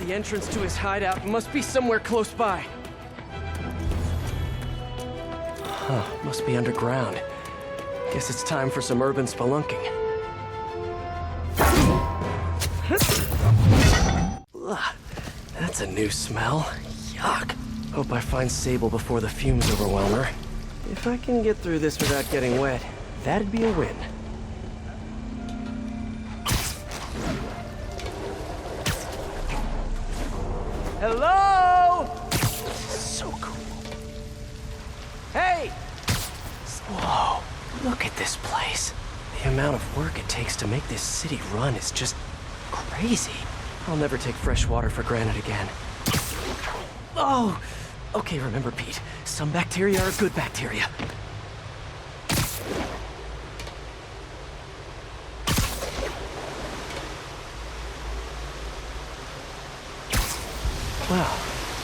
The entrance to his hideout must be somewhere close by. Huh, must be underground. Guess it's time for some urban spelunking. Ugh, that's a new smell. Yuck. Hope I find Sable before the fumes overwhelm her. If I can get through this without getting wet, that'd be a win. Hello? So cool. Hey! Whoa, look at this place. The amount of work it takes to make this city run is just crazy. I'll never take fresh water for granted again. Oh! Okay, remember, Pete. Some bacteria are good bacteria. Well,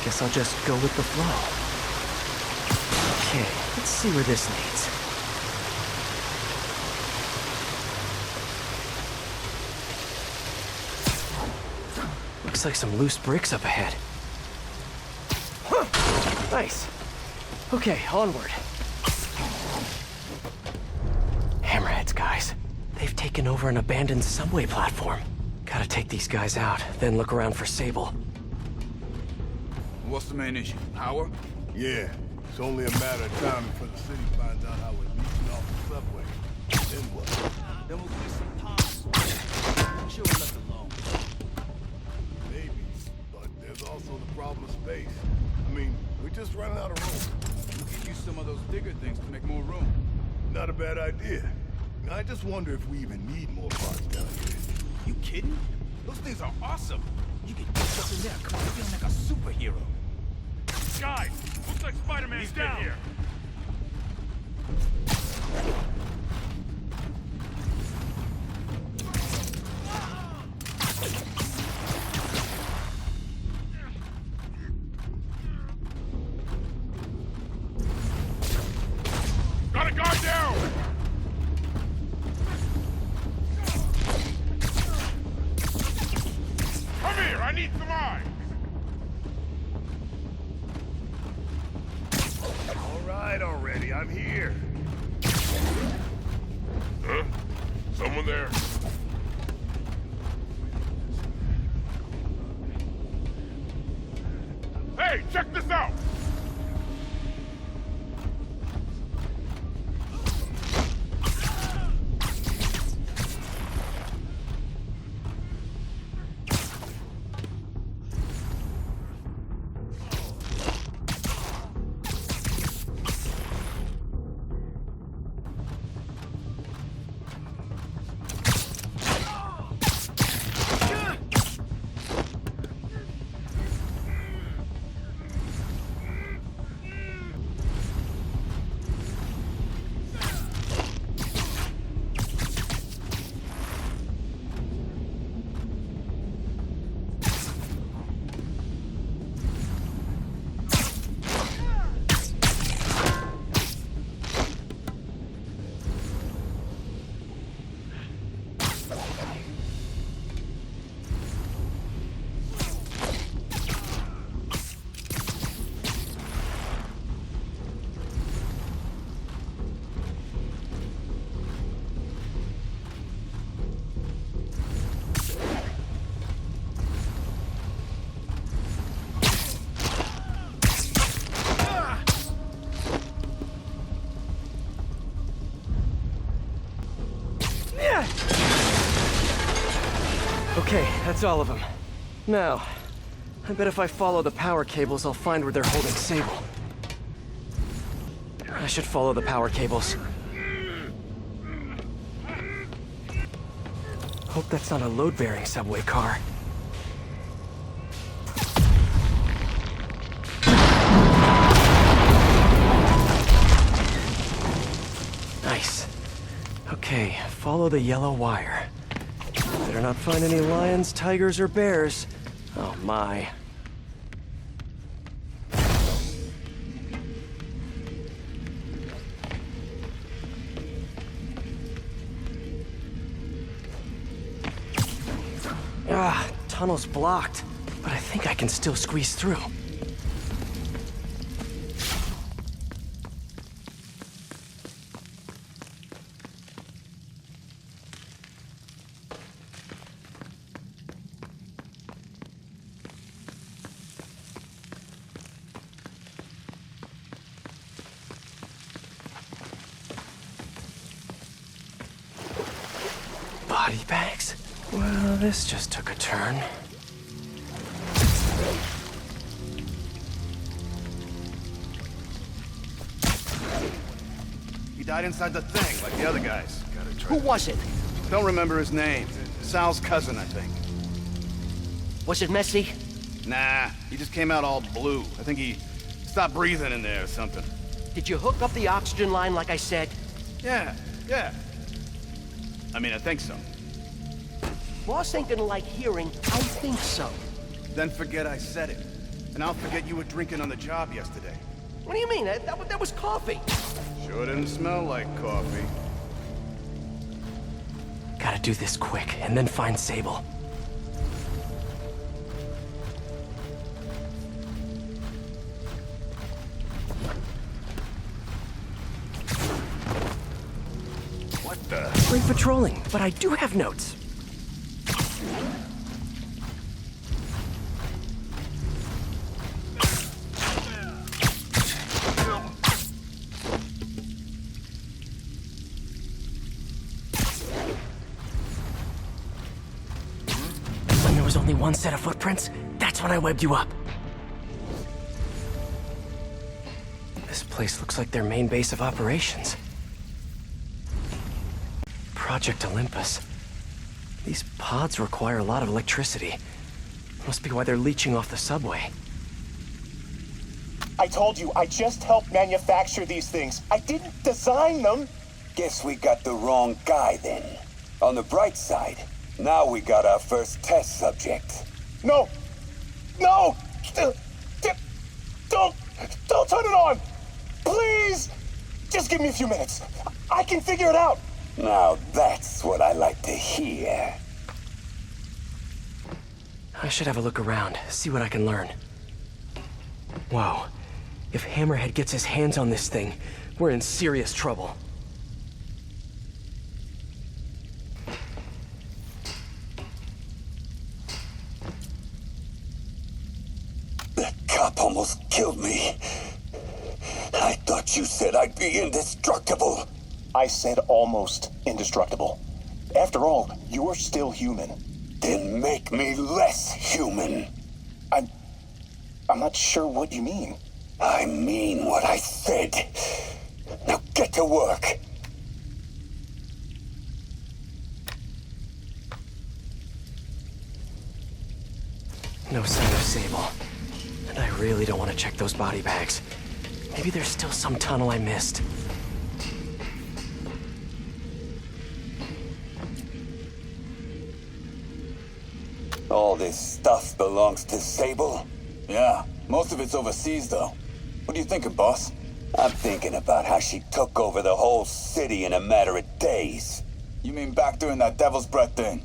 guess I'll just go with the flow. Okay, let's see where this leads. Looks like some loose bricks up ahead. Nice. Okay, onward. Hammerheads, guys. They've taken over an abandoned subway platform. Gotta take these guys out, then look around for Sable. What's the main issue? Power? Yeah. It's only a matter of time before the city finds out how we're leeching off the subway. Then what? Then we'll get some power. I'm sure we're left alone. Maybe. But there's also the problem of space. I mean, we're just running out of room. We could use some of those digger things to make more room. Not a bad idea. I just wonder if we even need more parts down here. You kidding? Those things are awesome. You can get stuff in there. Come on, feeling like a superhero. Guys, looks like Spider-Man's down here. Got a guard down! Come here, I need some eyes! Already, I'm here. Huh? Someone there? Hey, check this out! Okay, that's all of them. Now, I bet if I follow the power cables, I'll find where they're holding Sable. I should follow the power cables. Hope that's not a load-bearing subway car. Nice. Okay, follow the yellow wire. Better not find any lions, tigers, or bears. Oh my. Ah, tunnel's blocked. but I think I can still squeeze through. Body bags? Well, this just took a turn. He died inside the thing, like the other guys. Who was it? Don't remember his name. Sal's cousin, I think. Was it messy? Nah, he just came out all blue. I think he stopped breathing in there or something. Did you hook up the oxygen line like I said? Yeah. I mean, I think so. Boss ain't gonna like hearing, I think so. Then forget I said it. And I'll forget you were drinking on the job yesterday. What do you mean? That was coffee. Sure didn't smell like coffee. Gotta do this quick, and then find Sable. What the? Great patrolling, but I do have notes. When there was only one set of footprints, that's when I webbed you up. This place looks like their main base of operations. Project Olympus. These pods require a lot of electricity. Must be why they're leeching off the subway. I told you, I just helped manufacture these things. I didn't design them. Guess we got the wrong guy then. On the bright side, now we got our first test subject. No! No! Don't turn it on! Please! Just give me a few minutes. I can figure it out. Now that's what I like to hear. I should have a look around, see what I can learn. Whoa. If Hammerhead gets his hands on this thing, we're in serious trouble. That cop almost killed me. I thought you said I'd be indestructible. I said almost indestructible. After all, you're still human. Then make me less human. I'm not sure what you mean. I mean what I said. Now get to work. No sign of Sable. And I really don't want to check those body bags. Maybe there's still some tunnel I missed. All this stuff belongs to Sable? Yeah, most of it's overseas though. What are you thinking, boss? I'm thinking about how she took over the whole city in a matter of days. You mean back during that Devil's Breath thing?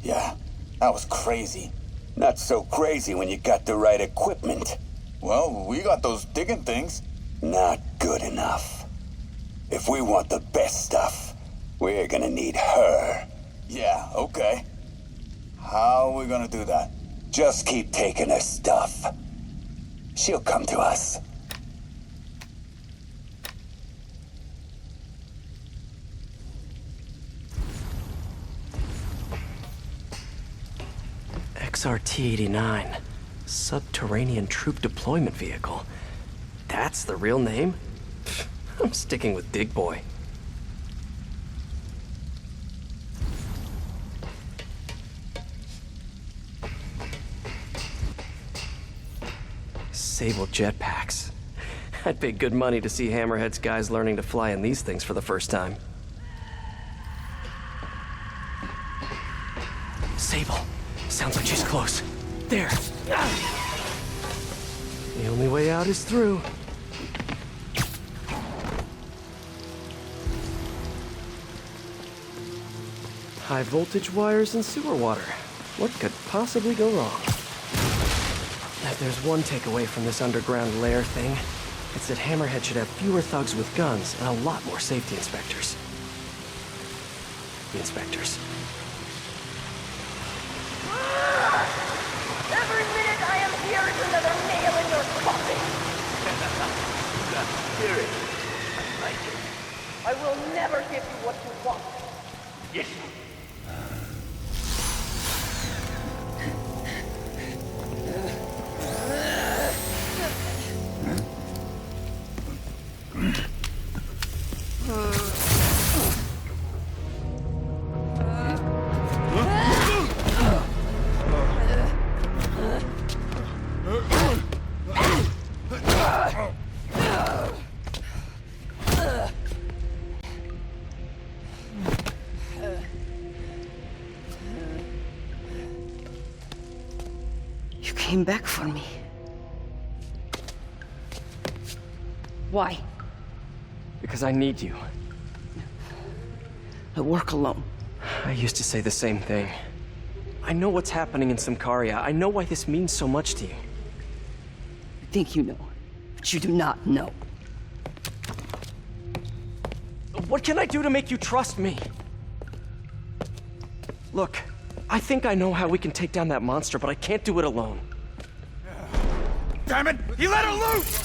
Yeah, that was crazy. Not so crazy when you got the right equipment. Well, we got those digging things. Not good enough. If we want the best stuff, we're gonna need her. Yeah, okay. How are we gonna do that? Just keep taking her stuff. She'll come to us. XRT-89. Subterranean Troop Deployment Vehicle. That's the real name? I'm sticking with Dig Boy. Sable jetpacks. I'd pay good money to see Hammerhead's guys learning to fly in these things for the first time. Sable. Sounds like she's close. There. The only way out is through. High voltage wires and sewer water. What could possibly go wrong? If there's one takeaway from this underground lair thing, it's that Hammerhead should have fewer thugs with guns and a lot more safety inspectors. Every minute I am here is another nail in your coffin. Yuri, I like it. I will never give you what you want. Yes. You came back for me. Why? Because I need you. I work alone. I used to say the same thing. I know what's happening in Symkaria. I know why this means so much to you. I think you know, but you do not know. What can I do to make you trust me? Look, I think I know how we can take down that monster, but I can't do it alone. Damn it! He let her loose!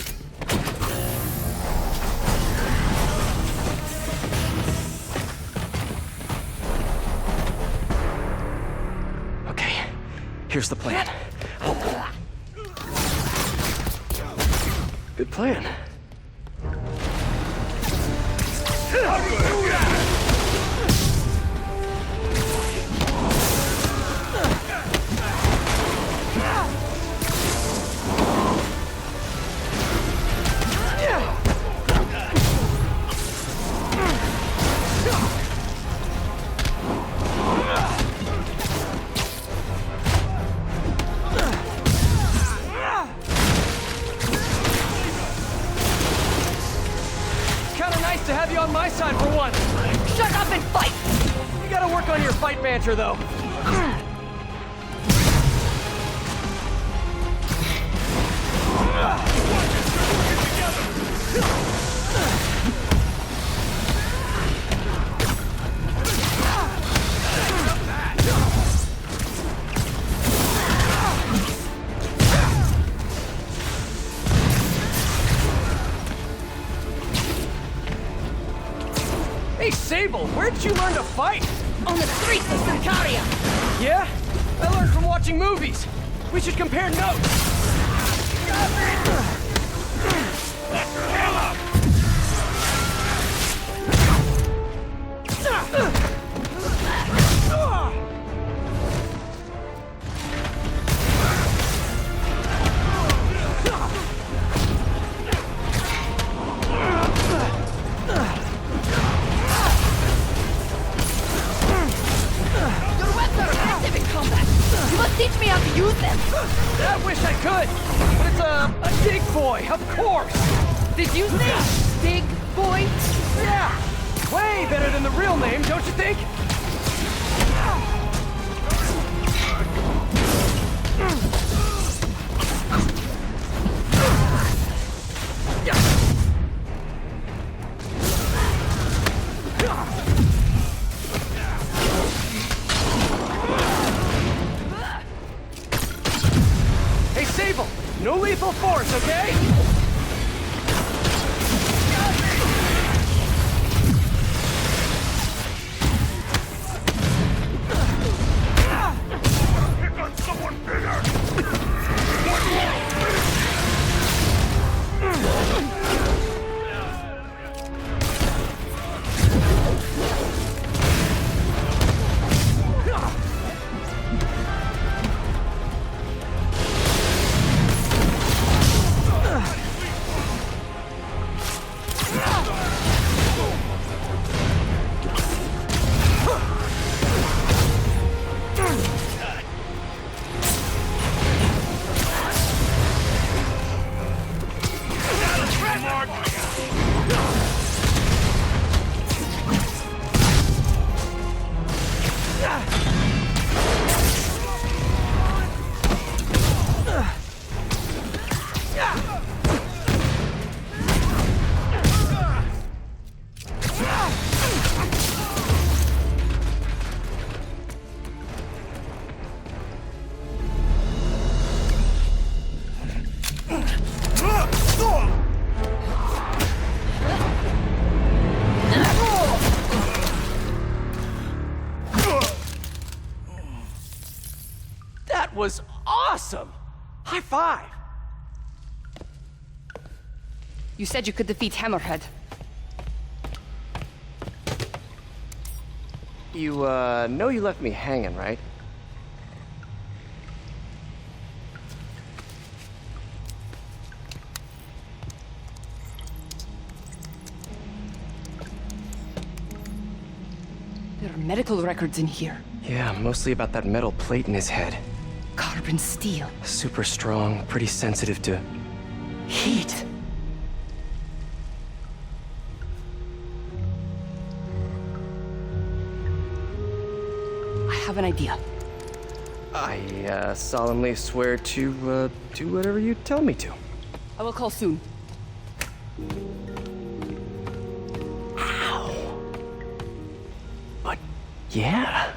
Okay, here's the plan. Good plan. To have you on my side for once. Shut up and fight! You gotta work on your fight banter, though. Hey, Sable, where did you learn to fight? On the streets of Symkaria! Yeah? I learned from watching movies. We should compare notes. Teach me how to use them! I wish I could, but it's a big boy, of course! Did you say big boy? Yeah! Way better than the real name, don't you think? Hey, Sable! No lethal force, okay? Pick on someone bigger! was awesome! High five! You said you could defeat Hammerhead. You, know you left me hanging, right? There are medical records in here. Yeah, mostly about that metal plate in his head. Carbon steel. Super strong, pretty sensitive to heat. I have an idea. I, solemnly swear to, do whatever you tell me to. I will call soon. Ow. But, yeah.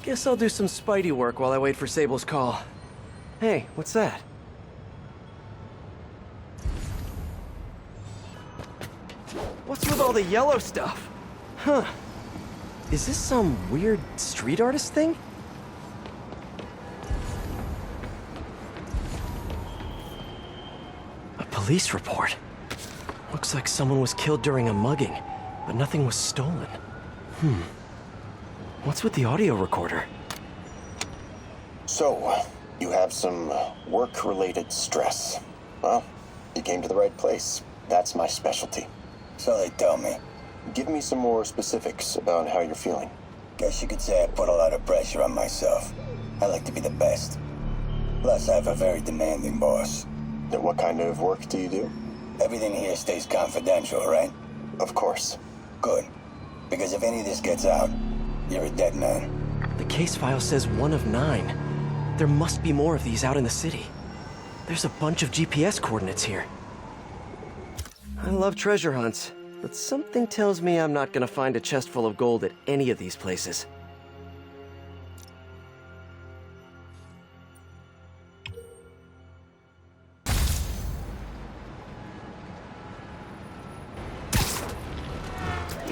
Guess I'll do some Spidey work while I wait for Sable's call. Hey, what's that? What's with all the yellow stuff? Huh. Is this some weird street artist thing? A police report. Looks like someone was killed during a mugging, but nothing was stolen. What's with the audio recorder? So, you have some work-related stress. Well, you came to the right place. That's my specialty. So they tell me. Give me some more specifics about how you're feeling. Guess you could say I put a lot of pressure on myself. I like to be the best. Plus, I have a very demanding boss. And what kind of work do you do? Everything here stays confidential, right? Of course. Good. Because if any of this gets out, you're a dead man. The case file says 1 of 9. There must be more of these out in the city. There's a bunch of GPS coordinates here. I love treasure hunts, but something tells me I'm not gonna find a chest full of gold at any of these places.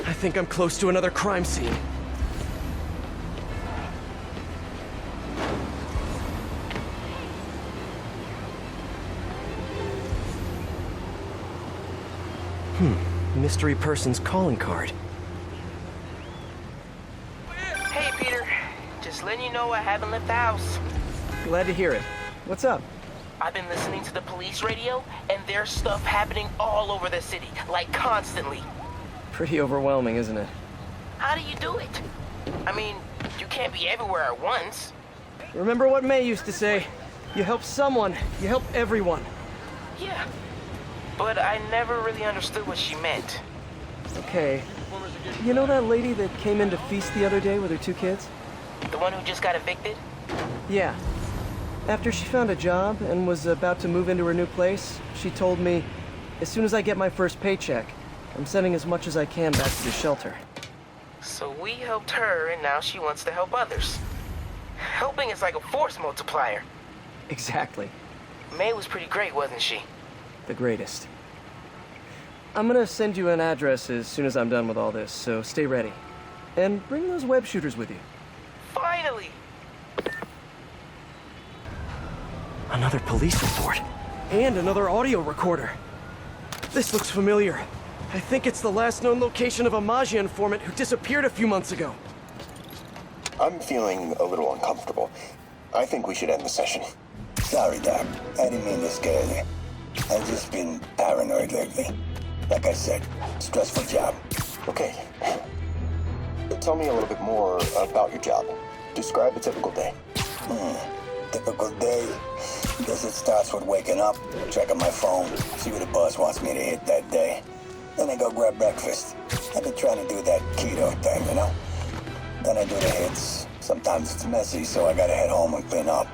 I think I'm close to another crime scene. Mystery person's calling card. Hey, Peter. Just letting you know I haven't left the house. Glad to hear it. What's up? I've been listening to the police radio, and there's stuff happening all over the city, like constantly. Pretty overwhelming, isn't it? How do you do it? I mean, you can't be everywhere at once. Remember what May used to say? You help someone, you help everyone. Yeah. But I never really understood what she meant. Okay. You know that lady that came in to feast the other day with her 2 kids? The one who just got evicted? Yeah. After she found a job and was about to move into her new place, she told me, as soon as I get my first paycheck, I'm sending as much as I can back to the shelter. So we helped her, and now she wants to help others. Helping is like a force multiplier. Exactly. May was pretty great, wasn't she? The greatest. I'm gonna send you an address as soon as I'm done with all this, so stay ready. And bring those web shooters with you. Finally! Another police report. And another audio recorder. This looks familiar. I think it's the last known location of a Maggia informant who disappeared a few months ago. I'm feeling a little uncomfortable. I think we should end the session. Sorry, Doc. I didn't mean to scare you. I've just been paranoid lately. Like I said, stressful job. Okay. Tell me a little bit more about your job. Describe a typical day. Typical day? Guess it starts with waking up, checking my phone, see what the boss wants me to hit that day. Then I go grab breakfast. I've been trying to do that keto thing, you know? Then I do the hits. Sometimes it's messy, so I gotta head home and clean up.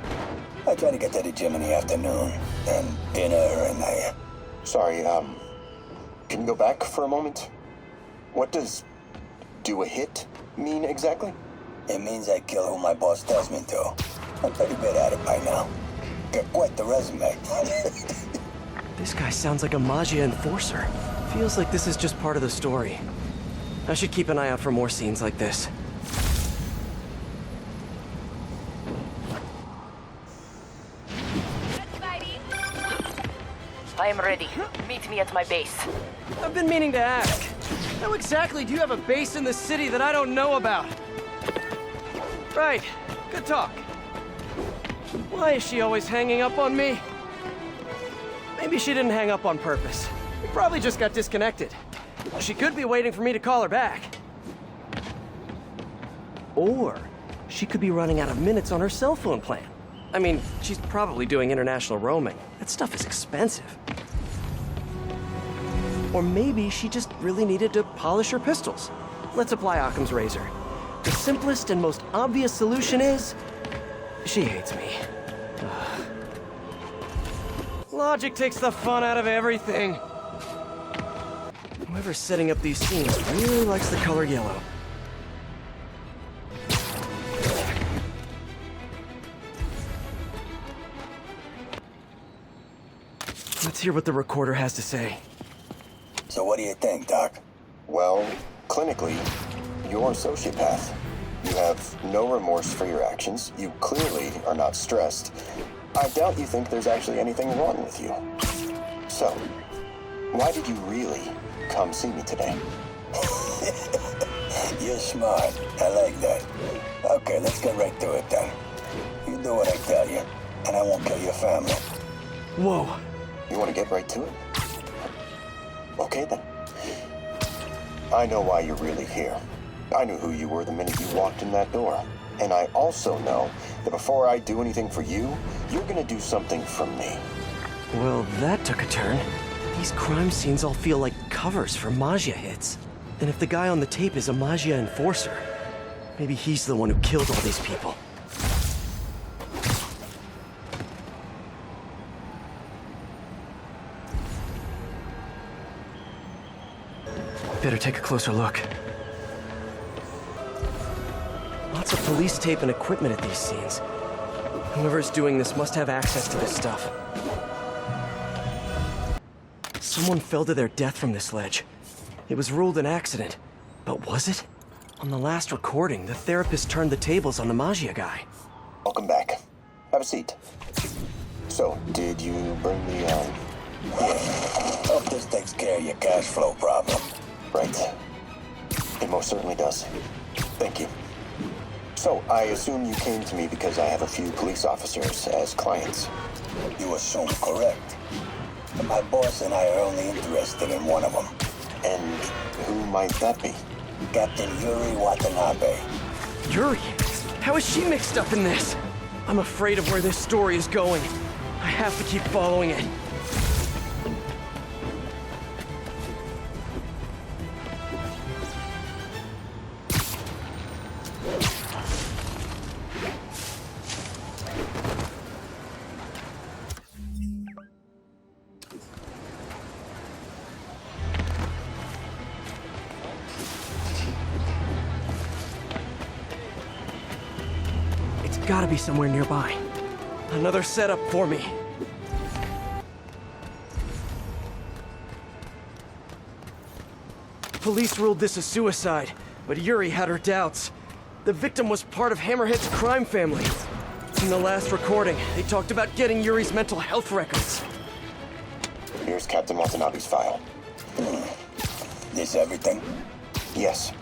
I try to get to the gym in the afternoon, then dinner, and I... Sorry, can you go back for a moment? What does do a hit mean exactly? It means I kill who my boss tells me to. I'm pretty good at it by now. Got quite the resume. This guy sounds like a Maggia enforcer. Feels like this is just part of the story. I should keep an eye out for more scenes like this. I am ready. Meet me at my base. I've been meaning to ask. How exactly do you have a base in the city that I don't know about? Right. Good talk. Why is she always hanging up on me? Maybe she didn't hang up on purpose. We probably just got disconnected. She could be waiting for me to call her back. Or she could be running out of minutes on her cell phone plan. I mean, she's probably doing international roaming. That stuff is expensive. Or maybe she just really needed to polish her pistols. Let's apply Occam's razor. The simplest and most obvious solution is... she hates me. Ugh. Logic takes the fun out of everything. Whoever's setting up these scenes really likes the color yellow. Let's hear what the recorder has to say. So what do you think, Doc? Well, clinically, you're a sociopath. You have no remorse for your actions. You clearly are not stressed. I doubt you think there's actually anything wrong with you. So, why did you really come see me today? You're smart. I like that. Okay, let's get right to it then. You do what I tell you, and I won't kill your family. Whoa. You want to get right to it? Okay then. I know why you're really here. I knew who you were the minute you walked in that door. And I also know that before I do anything for you, you're gonna do something for me. Well, that took a turn. These crime scenes all feel like covers for Maggia hits. And if the guy on the tape is a Maggia enforcer, maybe he's the one who killed all these people. Better take a closer look. Lots of police tape and equipment at these scenes. Whoever's doing this must have access to this stuff. Someone fell to their death from this ledge. It was ruled an accident. But was it? On the last recording, the therapist turned the tables on the Maggia guy. Welcome back. Have a seat. So, did you bring the, Yeah. Hope this takes care of your cash flow problem. Right. It most certainly does. Thank you. So, I assume you came to me because I have a few police officers as clients. You assume correct. But my boss and I are only interested in one of them. And who might that be? Captain Yuri Watanabe. Yuri? How is she mixed up in this? I'm afraid of where this story is going. I have to keep following it. Gotta be somewhere nearby. Another setup for me. Police ruled this a suicide, but Yuri had her doubts. The victim was part of Hammerhead's crime family. In the last recording, they talked about getting Yuri's mental health records. Here's Captain Watanabe's file. This everything? Yes.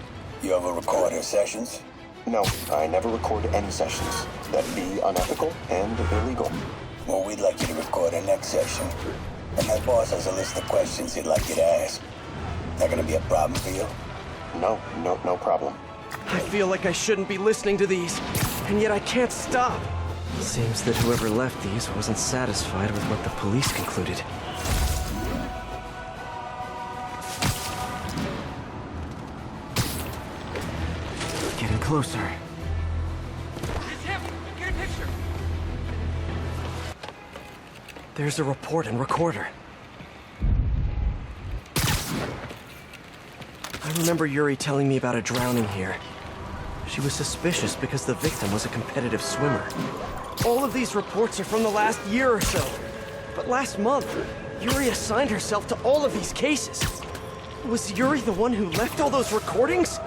You ever record her sessions? No, I never record any sessions. That'd be unethical and illegal. Well, we'd like you to record our next session. And my boss has a list of questions he'd like you to ask. That gonna be a problem for you? No problem. I feel like I shouldn't be listening to these, and yet I can't stop. Seems that whoever left these wasn't satisfied with what the police concluded. Getting closer. It's him! Get a picture! There's a report and recorder. I remember Yuri telling me about a drowning here. She was suspicious because the victim was a competitive swimmer. All of these reports are from the last year or so. But last month, Yuri assigned herself to all of these cases. Was Yuri the one who left all those recordings?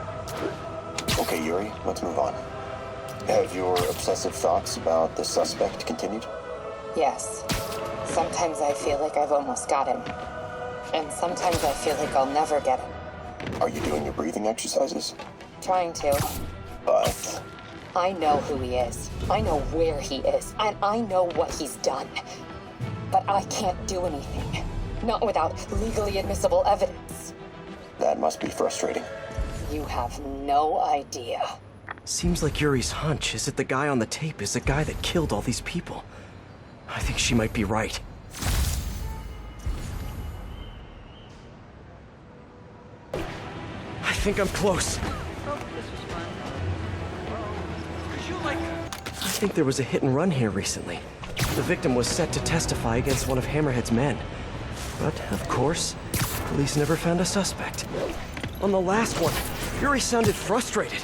Okay, Yuri, let's move on. Have your obsessive thoughts about the suspect continued? Yes. Sometimes I feel like I've almost got him. And sometimes I feel like I'll never get him. Are you doing your breathing exercises? Trying to. But... I know who he is. I know where he is. And I know what he's done. But I can't do anything. Not without legally admissible evidence. That must be frustrating. You have no idea. Seems like Yuri's hunch is that the guy on the tape is the guy that killed all these people. I think she might be right. I think I'm close. I think there was a hit and run here recently. The victim was set to testify against one of Hammerhead's men. But, of course, police never found a suspect. On the last one, Yuri sounded frustrated.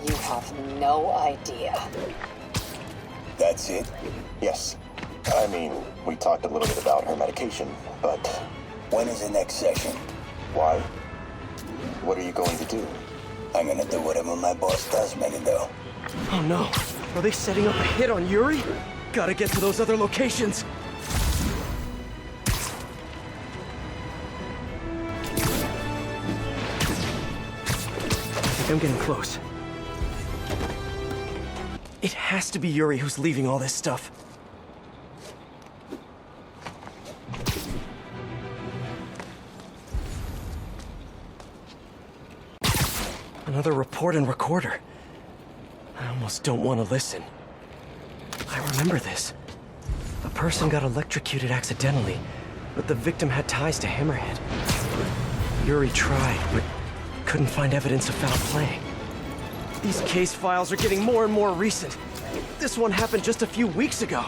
You have no idea. That's it? Yes. I mean, we talked a little bit about her medication, but... When is the next session? Why? What are you going to do? I'm gonna do whatever my boss tells me to do. Oh no. Are they setting up a hit on Yuri? Gotta get to those other locations. I think I'm getting close. It has to be Yuri who's leaving all this stuff. Another report and recorder. I almost don't want to listen. I remember this. A person got electrocuted accidentally, but the victim had ties to Hammerhead. Yuri tried, but couldn't find evidence of foul play. These case files are getting more and more recent. This one happened just a few weeks ago.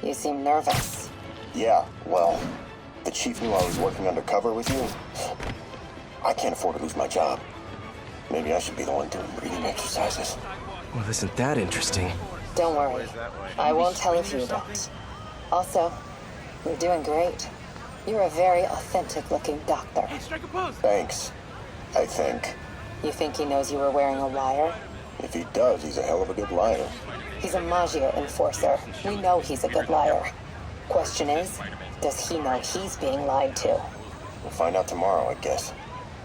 You seem nervous. Yeah, well, the chief knew I was working undercover with you. I can't afford to lose my job. Maybe I should be the one doing breathing exercises. Well, isn't that interesting? Don't worry. I won't tell if you don't. Also, you're doing great. You're a very authentic-looking doctor. Thanks. I think. You think he knows you were wearing a wire? If he does, he's a hell of a good liar. He's a Magia enforcer. We know he's a good liar. Question is, does he know he's being lied to? We'll find out tomorrow, I guess.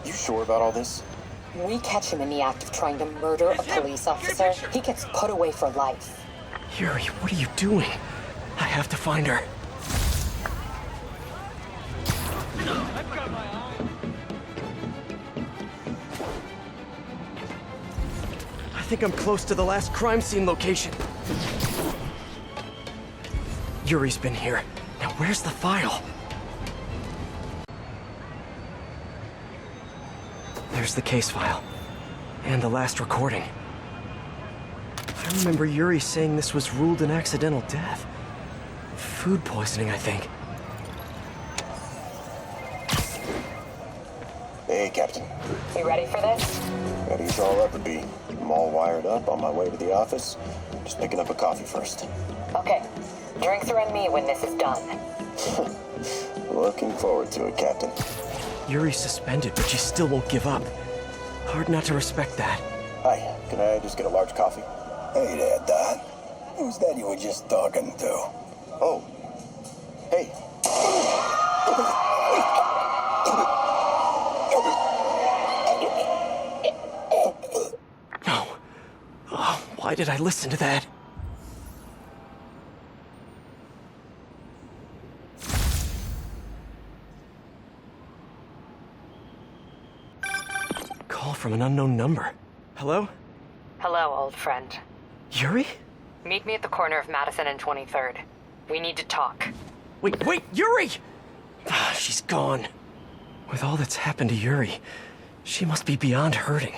You sure about all this? We catch him in the act of trying to murder a police officer, he gets put away for life. Yuri, what are you doing? I have to find her. I think I'm close to the last crime scene location. Yuri's been here. Now where's the file? There's the case file. And the last recording. I remember Yuri saying this was ruled an accidental death. Food poisoning, I think. Hey, Captain. You ready for this? Ready as all ever be. I'm all wired up on my way to the office. Just picking up a coffee first. Okay. Drinks are on me when this is done. Looking forward to it, Captain. Yuri's suspended, but she still won't give up. Hard not to respect that. Hi, can I just get a large coffee? Hey there, Don. Who's that you were just talking to? Oh. Hey. No. Oh, why did I listen to that? Call from an unknown number. Hello? Hello, old friend. Yuri? Meet me at the corner of Madison and 23rd. We need to talk. Wait, Yuri! Ah, she's gone. With all that's happened to Yuri, she must be beyond hurting.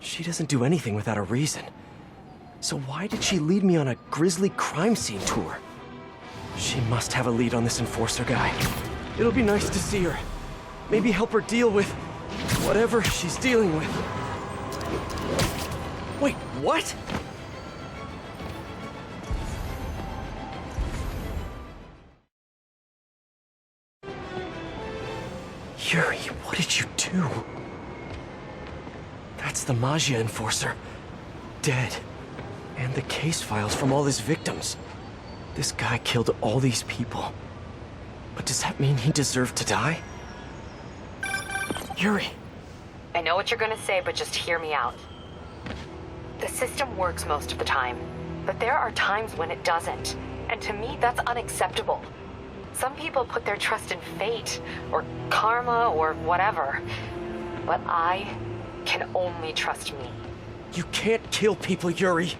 She doesn't do anything without a reason. So why did she lead me on a grisly crime scene tour? She must have a lead on this enforcer guy. It'll be nice to see her. Maybe help her deal with whatever she's dealing with. Wait, what? Yuri, what did you do? That's the Magia Enforcer. Dead. And the case files from all his victims. This guy killed all these people. But does that mean he deserved to die? Yuri! I know what you're gonna say, but just hear me out. The system works most of the time, but there are times when it doesn't. And to me, that's unacceptable. Some people put their trust in fate, or karma, or whatever. But I can only trust me. You can't kill people, Yuri!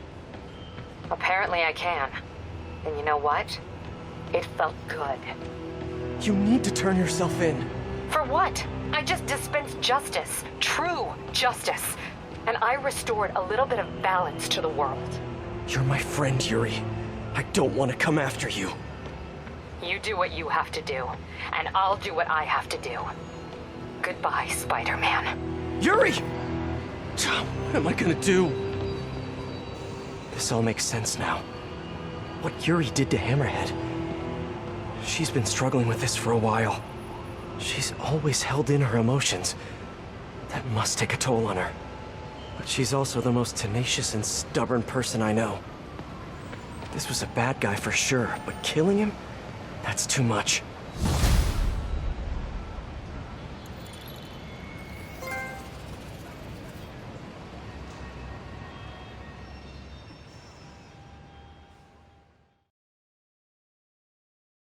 Apparently I can. And you know what? It felt good. You need to turn yourself in. For what? I just dispensed justice. True justice. And I restored a little bit of balance to the world. You're my friend, Yuri. I don't want to come after you. You do what you have to do, and I'll do what I have to do. Goodbye, Spider-Man. Yuri! What am I gonna do? This all makes sense now. What Yuri did to Hammerhead. She's been struggling with this for a while. She's always held in her emotions. That must take a toll on her. But she's also the most tenacious and stubborn person I know. This was a bad guy for sure, but killing him? That's too much.